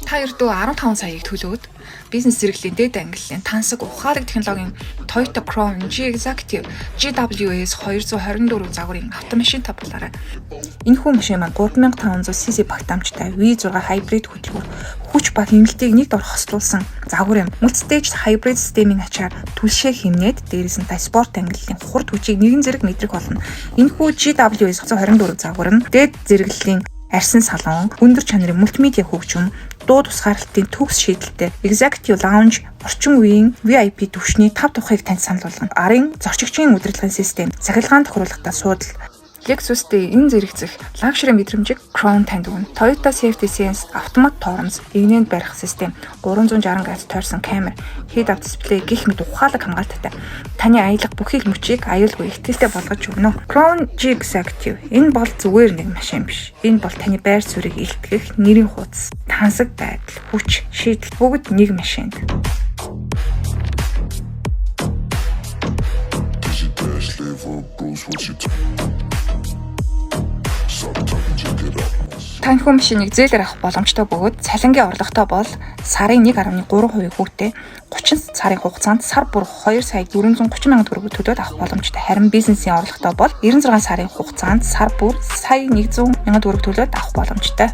Та ердөө 15 саяыг төлөөд бизнес зэрэглэлийн дээд ангиллын тансаг ухаалаг технологийн Toyota Crown G Executive GWS 224 загварын автомашин тавлаарай. Энэхүү машин маань 3500cc багтаамжтай V6 hybrid хөтөлбөр хүч ба хэмнэлтийг нэгд орох хослуулсан загвар юм. Multi-stage hybrid системийн ачаар түлшээ хэмнээд дээрээс нь спорт ангиллын хурд хүчийг нэгэн зэрэг мэдрэх болно. Энэхүү GWS 124 загвар нь дээд зэрэглэлийн арьсан салон, өндөр чанарын мультимедиа хөгжим, дуу тусгаарлалтын төгс шийдэлтэй Executive Lounge, орчин үеийн VIP түвшний 5 тухайг танд санал болгоно. Арын зорчигчийн удирдлагын систем, цахилгаан тохируулгатай суудал, Lexus-тэй энэ зэрэгцэх лакшери мэдрэмжийг Crown танд өгнө. Toyota Safety Sense автомат тоормс, игнэнд барих систем, 360 градус тойрсон камер, head-up дисплей гэх мэт ухаалаг хамгаалттай. Таны аялга бүхий л мөчийг аюулгүй ихтэлтэй болгож өгнө. Crown G Executive энэ бол зүгээр нэг машин биш. Энэ бол таны байр суурийг илтгэх нэрийн хуудас, тансаг байдал, хүч, шийдэл бүгд нэг машинд. Танхимын машиныг зээлээр авах боломжтой бөгөөд цалингийн орлоготой бол сарын 1.3% хүүтэй 30 сарын хугацаанд сар бүр 2 сая 430 мянган төгрөг төлөөд авах боломжтой. Харин бизнесийн орлоготой бол 96 сарын хугацаанд сар бүр сая 100 мянган төгрөг төлөөд авах боломжтой.